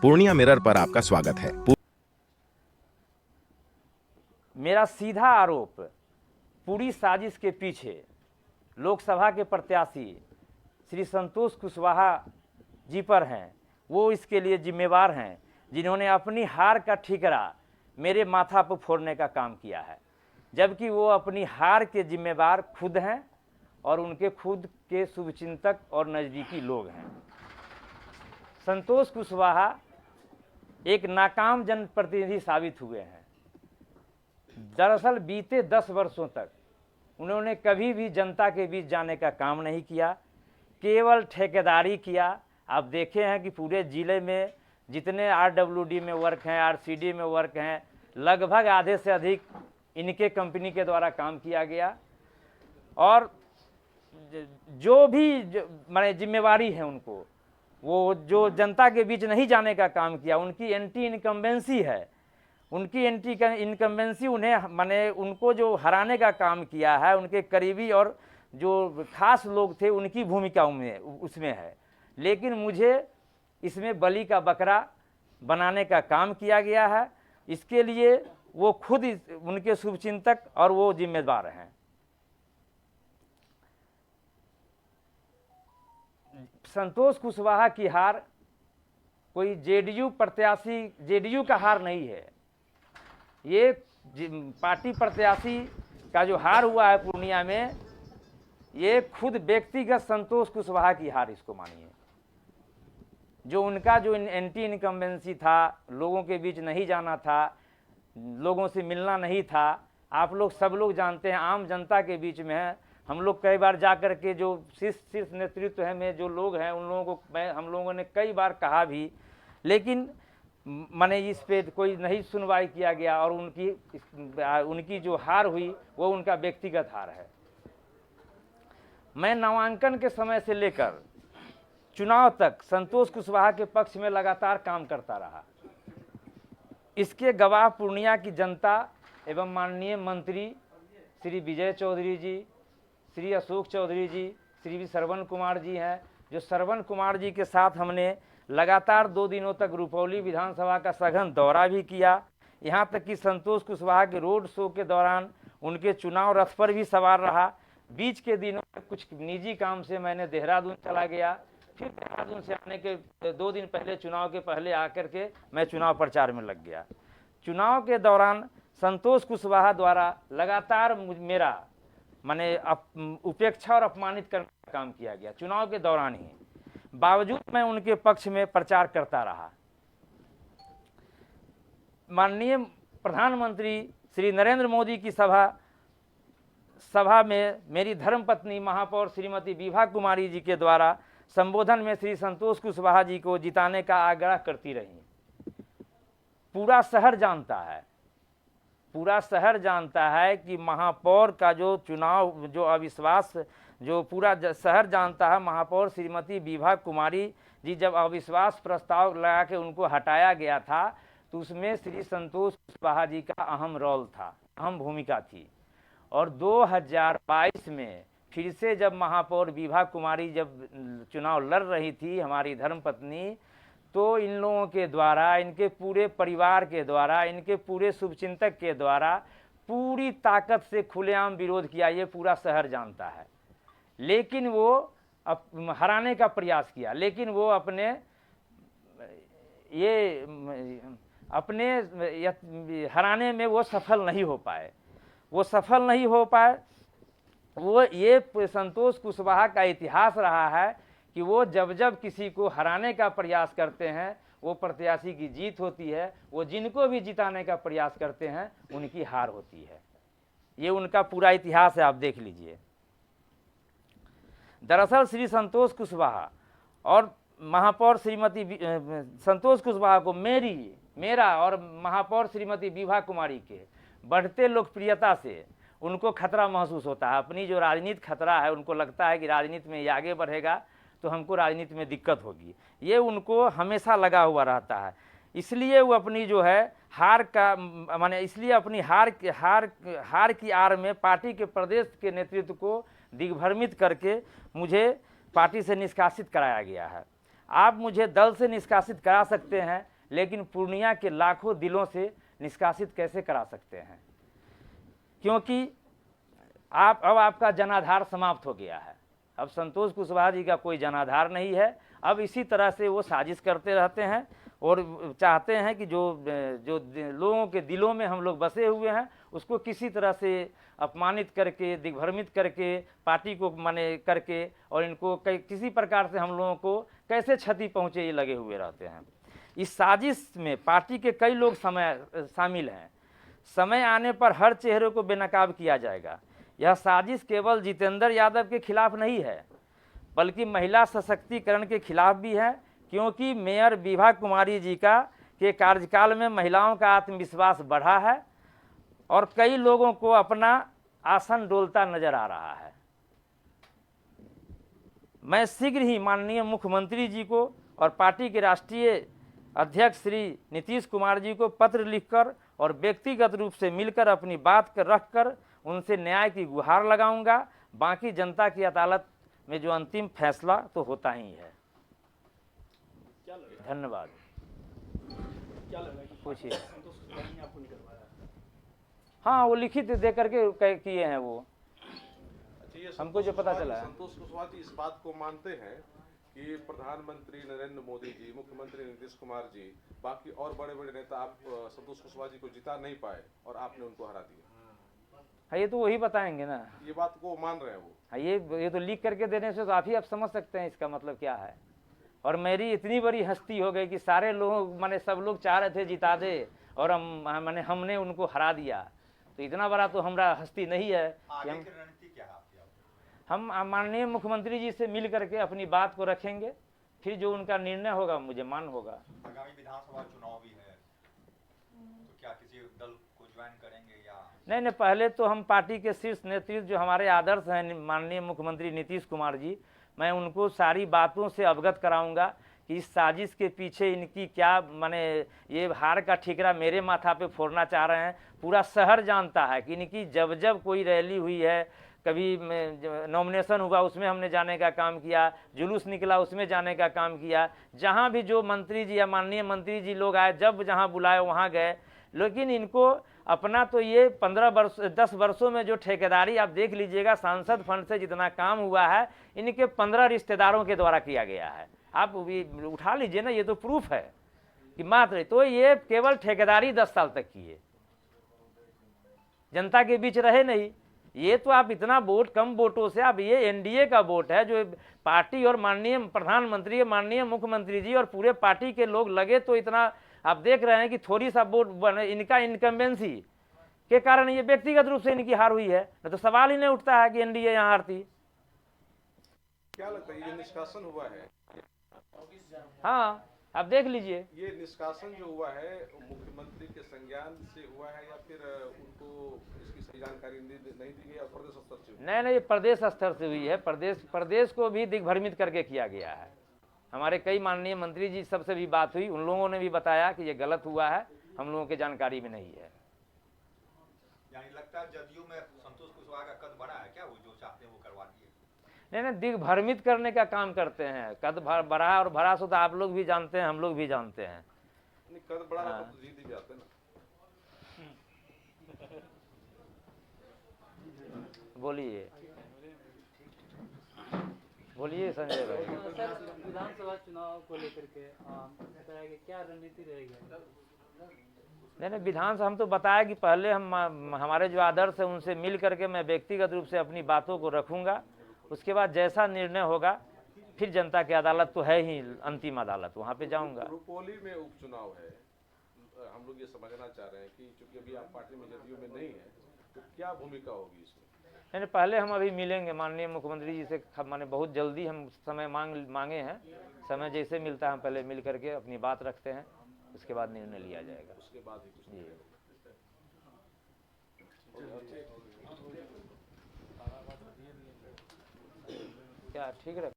Purnia mirror पर आपका स्वागत है। मेरा सीधा आरोप पूरी साजिश के पीछे लोकसभा के प्रत्याशी श्री संतोष कुशवाहा जी पर हैं। वो इसके लिए जिम्मेवार हैं, जिन्होंने अपनी हार का ठिकरा मेरे माथा पर फोड़ने का काम किया है, जबकि वो अपनी हार के जिम्मेवार खुद हैं और उनके खुद के शुभचिंतक और नज़दीकी लोग हैं। संतोष कुशवाहा एक नाकाम जनप्रतिनिधि साबित हुए हैं। दरअसल बीते 10 वर्षों तक उन्होंने कभी भी जनता के बीच जाने का काम नहीं किया, केवल ठेकेदारी किया। आप देखे हैं कि पूरे ज़िले में जितने आरडब्ल्यूडी में वर्क हैं, आरसीडी में वर्क हैं, लगभग आधे से अधिक इनके कंपनी के द्वारा काम किया गया। और जो भी माने जिम्मेवारी है उनको, वो जो जनता के बीच नहीं जाने का काम किया, उनकी एंटी इनकम्बेंसी है। उनकी एंटी इनकम्बेंसी उन्हें माने उनको जो हराने का काम किया है, उनके करीबी और जो खास लोग थे उनकी भूमिका उसमें है। लेकिन मुझे इसमें बलि का बकरा बनाने का काम किया गया है। इसके लिए वो खुद उनके शुभचिंतक और वो जिम्मेदार हैं। संतोष कुशवाहा की हार कोई जेडीयू प्रत्याशी, जेडीयू का हार नहीं है। ये पार्टी प्रत्याशी का जो हार हुआ है पूर्णिया में, ये खुद व्यक्तिगत संतोष कुशवाहा की हार इसको मानिए। जो उनका जो एंटी इनकम्बेंसी था, लोगों के बीच नहीं जाना था, लोगों से मिलना नहीं था। आप लोग सब लोग जानते हैं, आम जनता के बीच में है। हम लोग कई बार जा कर के जो शीर्ष नेतृत्व है में जो लोग हैं, उन लोगों को हम लोगों ने कई बार कहा भी, लेकिन माने इस पे कोई नहीं सुनवाई किया गया। और उनकी जो हार हुई वो उनका व्यक्तिगत हार है। मैं नामांकन के समय से लेकर चुनाव तक संतोष कुशवाहा के पक्ष में लगातार काम करता रहा। इसके गवाह पूर्णिया की जनता एवं माननीय मंत्री श्री विजय चौधरी जी, श्री अशोक चौधरी जी, श्री श्रवण कुमार जी हैं। जो श्रवण कुमार जी के साथ हमने लगातार 2 दिनों तक रुपौली विधानसभा का सघन दौरा भी किया। यहाँ तक कि संतोष कुशवाहा के रोड शो के दौरान उनके चुनाव रथ पर भी सवार रहा। बीच के दिनों में कुछ निजी काम से मैंने देहरादून चला गया। फिर देहरादून से आने के 2 दिन पहले, चुनाव के पहले आकर के मैं चुनाव प्रचार में लग गया। चुनाव के दौरान संतोष कुशवाहा द्वारा लगातार मेरा माने उपेक्षा और अपमानित करने का काम किया गया चुनाव के दौरान ही। बावजूद मैं उनके पक्ष में प्रचार करता रहा। माननीय प्रधानमंत्री श्री नरेंद्र मोदी की सभा में मेरी धर्मपत्नी महापौर श्रीमती विभा कुमारी जी के द्वारा संबोधन में श्री संतोष कुशवाहा जी को जिताने का आग्रह करती रही। पूरा शहर जानता है कि महापौर का जो चुनाव, जो अविश्वास, जो पूरा शहर जानता है, महापौर श्रीमती विभा कुमारी जी जब अविश्वास प्रस्ताव लगा के उनको हटाया गया था, तो उसमें श्री संतोष कुशवाहा जी का अहम रोल था, अहम भूमिका थी। और 2022 में फिर से जब महापौर विभा कुमारी जब चुनाव लड़ रही थी, हमारी धर्मपत्नी, तो इन लोगों के द्वारा, इनके पूरे परिवार के द्वारा, इनके पूरे शुभचिंतक के द्वारा पूरी ताकत से खुलेआम विरोध किया। ये पूरा शहर जानता है। लेकिन वो हराने का प्रयास किया, लेकिन वो अपने हराने में वो सफल नहीं हो पाए। वो ये संतोष कुशवाहा का इतिहास रहा है कि वो जब किसी को हराने का प्रयास करते हैं, वो प्रत्याशी की जीत होती है। वो जिनको भी जिताने का प्रयास करते हैं, उनकी हार होती है। ये उनका पूरा इतिहास है, आप देख लीजिए। दरअसल श्री संतोष कुशवाहा और महापौर श्रीमती संतोष कुशवाहा को मेरा और महापौर श्रीमती विभा कुमारी के बढ़ते लोकप्रियता से उनको खतरा महसूस होता है। अपनी जो राजनीति खतरा है, उनको लगता है कि राजनीति में ये आगे बढ़ेगा तो हमको राजनीति में दिक्कत होगी। ये उनको हमेशा लगा हुआ रहता है। इसलिए वो अपनी जो है हार का माने इसलिए अपनी हार की आड़ में पार्टी के प्रदेश के नेतृत्व को दिग्भ्रमित करके मुझे पार्टी से निष्कासित कराया गया है। आप मुझे दल से निष्कासित करा सकते हैं, लेकिन पूर्णिया के लाखों दिलों से निष्कासित कैसे करा सकते हैं? क्योंकि अब आपका जनाधार समाप्त हो गया है। अब संतोष कुशवाहा जी का कोई जनाधार नहीं है। अब इसी तरह से वो साजिश करते रहते हैं और चाहते हैं कि जो लोगों के दिलों में हम लोग बसे हुए हैं उसको किसी तरह से अपमानित करके, दिग्भ्रमित करके, पार्टी को माने करके, और इनको किसी प्रकार से हम लोगों को कैसे क्षति पहुँचे ये लगे हुए रहते हैं। इस साजिश में पार्टी के कई लोग शामिल हैं। समय आने पर हर चेहरे को बेनकाब किया जाएगा। यह साजिश केवल जितेंद्र यादव के खिलाफ नहीं है, बल्कि महिला सशक्तिकरण के खिलाफ भी है, क्योंकि मेयर विभा कुमारी जी के कार्यकाल में महिलाओं का आत्मविश्वास बढ़ा है और कई लोगों को अपना आसन डोलता नजर आ रहा है। मैं शीघ्र ही माननीय मुख्यमंत्री जी को और पार्टी के राष्ट्रीय अध्यक्ष श्री नीतीश कुमार जी को पत्र लिखकर और व्यक्तिगत रूप से मिलकर अपनी बात रखकर उनसे न्याय की गुहार लगाऊंगा। बाकी जनता की अदालत में जो अंतिम फैसला तो होता ही है। धन्यवाद। पूछिए। हाँ, वो लिखित दे करके किए हैं वो। हमको जो पता चला है, संतोष कुशवाहा जी इस बात को मानते हैं कि प्रधानमंत्री नरेंद्र मोदी जी, मुख्यमंत्री नीतीश कुमार जी, बाकी और बड़े बड़े नेता आप संतोष कुशवाहा जी को जिता नहीं पाए और आपने उनको हरा दिया। हाँ, ये तो वही बताएंगे ना। ये बात को मान रहे हैं वो। हाँ, ये तो लीक करके देने से तो आप समझ सकते हैं इसका मतलब क्या है। और मेरी इतनी बड़ी हस्ती हो गई कि सारे लोग माने सब लोग चाह रहे थे जिता दे और हमने उनको हरा दिया। तो इतना बड़ा तो हमारा हस्ती नहीं है कि हम माननीय मुख्यमंत्री जी से मिल करके अपनी बात को रखेंगे, फिर जो उनका निर्णय होगा मुझे मान होगा। आगामी विधानसभा चुनाव भी है, तो क्या किसी दल को ज्वाइन करेंगे या नहीं, पहले तो हम पार्टी के शीर्ष नेतृत्व जो हमारे आदर्श हैं माननीय मुख्यमंत्री नीतीश कुमार जी, मैं उनको सारी बातों से अवगत कराऊंगा कि इस साजिश के पीछे इनकी क्या माने ये हार का ठिकरा मेरे माथा पे फोड़ना चाह रहे हैं। पूरा शहर जानता है कि इनकी जब कोई रैली हुई है, कभी नॉमिनेशन हुआ उसमें हमने जाने का काम किया, जुलूस निकला उसमें जाने का काम किया, जहाँ भी जो मंत्री जी या माननीय मंत्री जी लोग आए जब जहाँ बुलाए वहाँ गए। लेकिन इनको अपना तो ये 10 वर्षों में जो ठेकेदारी आप देख लीजिएगा, सांसद फंड से जितना काम हुआ है इनके 15 रिश्तेदारों के द्वारा किया गया है। आप भी उठा लीजिए ना, ये तो प्रूफ है कि मात्र तो ये केवल ठेकेदारी 10 साल तक की है, जनता के बीच रहे नहीं। ये तो आप इतना वोट कम वोटों से, अब ये एनडीए का वोट है जो पार्टी और माननीय प्रधानमंत्री, माननीय मुख्यमंत्री जी और पूरे पार्टी के लोग लगे, तो इतना आप देख रहे हैं कि थोड़ी सा वोट इनका इनकम्बेंसी के कारण ये व्यक्तिगत रूप से इनकी हार हुई है। न तो सवाल ही नहीं उठता है कि एनडीए यहाँ हारती। क्या लगता है ये निष्कासन हुआ है? हाँ, आप देख लीजिए। ये निष्कासन जो हुआ है मुख्यमंत्री के संज्ञान से हुआ है या फिर उनको इसकी सही जानकारी नहीं दी गई और प्रदेश स्तर से? नहीं, प्रदेश स्तर से हुई है। प्रदेश को भी दिग्भ्रमित करके किया गया है। हमारे कई माननीय मंत्री जी सबसे भी बात हुई, उन लोगों ने भी बताया कि ये गलत हुआ है, हम लोगों के जानकारी में नहीं है। यानी लगता है जदयू में संतोष कुशवाहा का कद बढ़ा है क्या? वो जो चाहते हैं वो करवा दिए? नहीं, दिग्भ्रमित करने का काम करते हैं। कद बढ़ा और भरा सो तो आप लोग भी जानते हैं, हम लोग भी जानते हैं। कद बढ़ा तो जीत ही जाते ना। बोलिए संजय भाई। सर, विधानसभा चुनाव को लेकर के बताया कि क्या रणनीति रहेगी? नहीं, विधानसभा हम तो बताया कि पहले हमारे जो आदर्श है उनसे मिल करके मैं व्यक्तिगत रूप से अपनी बातों को रखूंगा। उसके बाद जैसा निर्णय होगा फिर जनता की अदालत तो है ही अंतिम अदालत, वहाँ पे जाऊंगा। रुपौली में उपचुनाव है, हम लोग ये समझना चाह रहे हैं कि चूंकि अभी आप पार्टी में जदयू में नहीं है तो क्या भूमिका होगी इसमें? नहीं, पहले हम अभी मिलेंगे माननीय मुख्यमंत्री जी से, माने बहुत जल्दी हम समय मांगे हैं। समय जैसे मिलता है हम पहले मिल करके अपनी बात रखते हैं, उसके बाद निर्णय लिया जाएगा। उसके बाद ही कुछ क्या ठीक है।